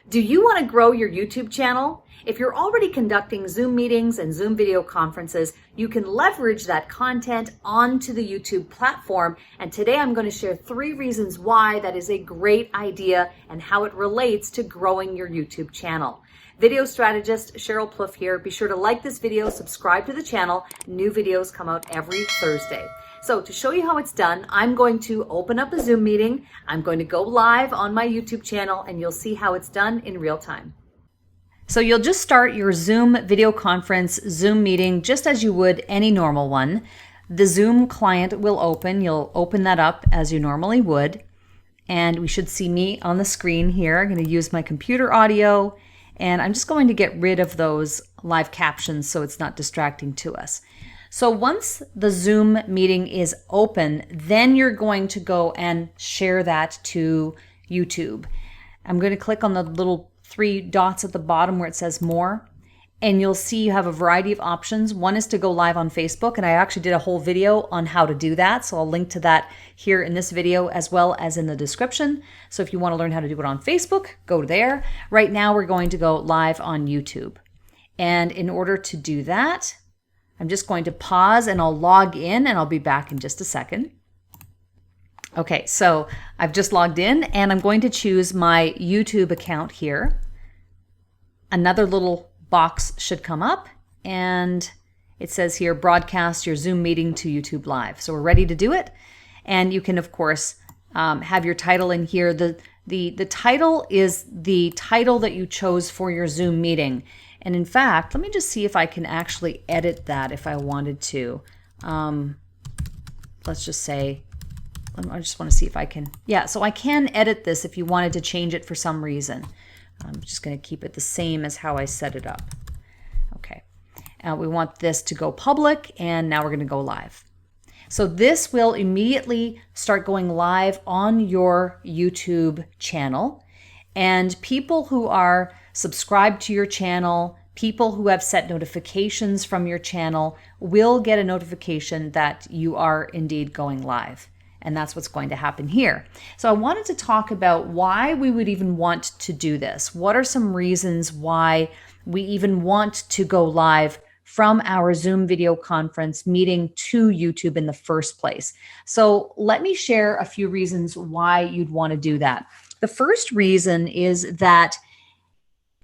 Do you want to grow your YouTube channel? If you're already conducting Zoom meetings and Zoom video conferences, you can leverage that content onto the YouTube platform. And today I'm going to share 3 reasons why that is a great idea and how it relates to growing your YouTube channel. Video strategist Cheryl Plouffe here. Be sure to like this video, subscribe to the channel. New videos come out every Thursday. So to show you how it's done, I'm going to open up a Zoom meeting. I'm going to go live on my YouTube channel and you'll see how it's done in real time. So you'll just start your Zoom video conference, Zoom meeting, just as you would any normal one. The Zoom client will open. You'll open that up as you normally would. And we should see me on the screen here. I'm going to use my computer audio. And I'm just going to get rid of those live captions so it's not distracting to us. So once the Zoom meeting is open, then you're going to go and share that to YouTube. I'm going to click on the little 3 dots at the bottom where it says more, and you'll see you have a variety of options. One is to go live on Facebook, and I actually did a whole video on how to do that. So I'll link to that here in this video as well as in the description. So if you want to learn how to do it on Facebook, go there. Right now we're going to go live on YouTube. And in order to do that, I'm just going to pause and I'll log in and I'll be back in just a second. Okay, so I've just logged in and I'm going to choose my YouTube account here. Another little box should come up and it says here, broadcast your Zoom meeting to YouTube Live. So we're ready to do it. And you can, of course, have your title in here. The title is the title that you chose for your Zoom meeting. And in fact, let me just see if I can actually edit that if I wanted to. Let's just say, I just want to see if I can. Yeah, so I can edit this if you wanted to change it for some reason. I'm just going to keep it the same as how I set it up. Okay, we want this to go public, and now we're going to go live. So this will immediately start going live on your YouTube channel. And people who are subscribed to your channel, people who have set notifications from your channel will get a notification that you are indeed going live. And that's what's going to happen here. So I wanted to talk about why we would even want to do this. What are some reasons why we even want to go live from our Zoom video conference meeting to YouTube in the first place? So let me share a few reasons why you'd want to do that. The first reason is that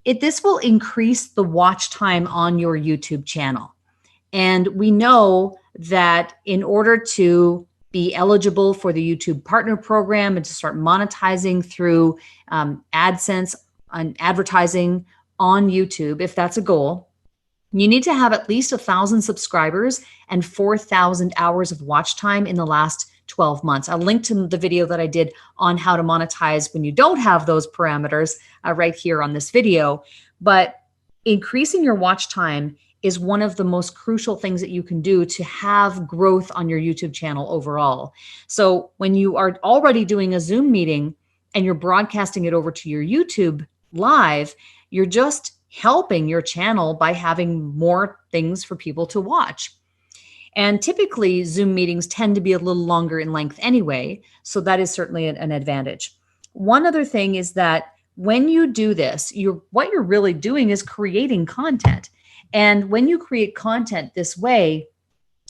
this will increase the watch time on your YouTube channel. And we know that in order to be eligible for the YouTube Partner Program and to start monetizing through AdSense and advertising on YouTube, if that's a goal, you need to have at least 1,000 subscribers and 4,000 hours of watch time in the last 12 months. I'll link to the video that I did on how to monetize when you don't have those parameters right here on this video. But increasing your watch time is one of the most crucial things that you can do to have growth on your YouTube channel overall. So when you are already doing a Zoom meeting and you're broadcasting it over to your YouTube live, you're just helping your channel by having more things for people to watch. And typically Zoom meetings tend to be a little longer in length anyway, so that is certainly an advantage. One other thing is that when you do this, what you're really doing is creating content. And when you create content this way,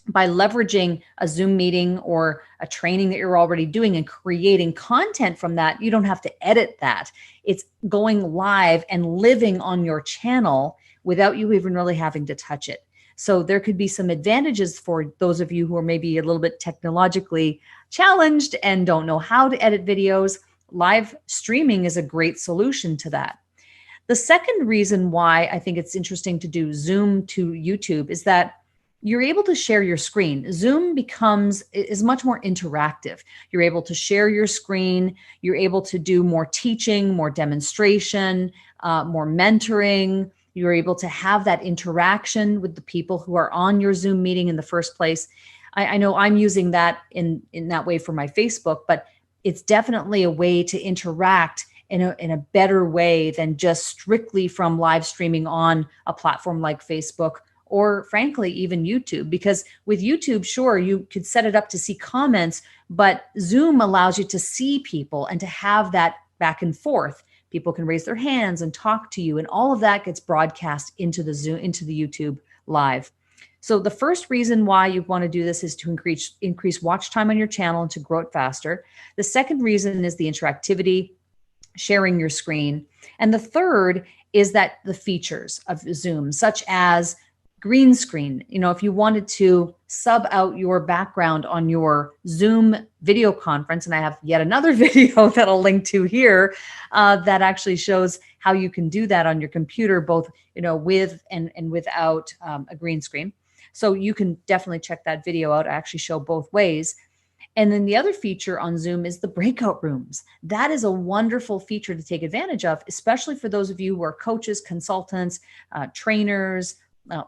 by leveraging a Zoom meeting or a training that you're already doing and creating content from that, you don't have to edit that. It's going live and living on your channel without you even really having to touch it. So there could be some advantages for those of you who are maybe a little bit technologically challenged and don't know how to edit videos. Live streaming is a great solution to that. The second reason why I think it's interesting to do Zoom to YouTube is that you're able to share your screen. Zoom is much more interactive. You're able to share your screen. You're able to do more teaching, more demonstration, more mentoring. You're able to have that interaction with the people who are on your Zoom meeting in the first place. I know I'm using that in that way for my Facebook, but it's definitely a way to interact in a better way than just strictly from live streaming on a platform like Facebook or frankly, even YouTube. Because with YouTube, sure, you could set it up to see comments, but Zoom allows you to see people and to have that back and forth People can raise their hands and talk to you, and all of that gets broadcast into the Zoom, into the YouTube live. So the first reason why you want to do this is to increase watch time on your channel and to grow it faster. The second reason is the interactivity, sharing your screen. And the third is that the features of Zoom, such as green screen. You know, if you wanted to sub out your background on your Zoom video conference, and I have yet another video that I'll link to here that actually shows how you can do that on your computer, both, you know, with and without a green screen. So you can definitely check that video out. I actually show both ways. And then the other feature on Zoom is the breakout rooms. That is a wonderful feature to take advantage of, especially for those of you who are coaches, consultants, trainers,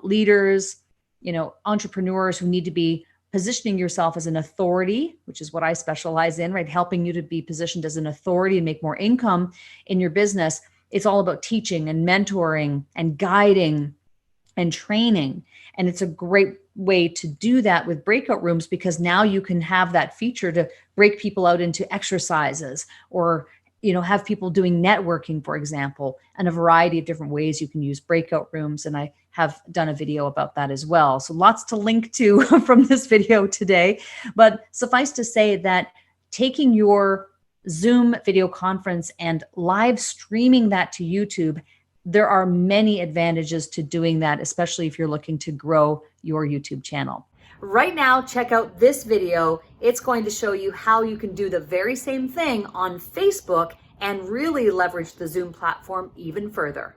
leaders, you know, entrepreneurs who need to be positioning yourself as an authority, which is what I specialize in, right? Helping you to be positioned as an authority and make more income in your business. It's all about teaching and mentoring and guiding and training. And it's a great way to do that with breakout rooms, because now you can have that feature to break people out into exercises, or, you know, have people doing networking, for example, and a variety of different ways you can use breakout rooms. And I have done a video about that as well. So lots to link to from this video today. But suffice to say that taking your Zoom video conference and live streaming that to YouTube, there are many advantages to doing that, especially if you're looking to grow your YouTube channel. Right now, check out this video. It's going to show you how you can do the very same thing on Facebook and really leverage the Zoom platform even further.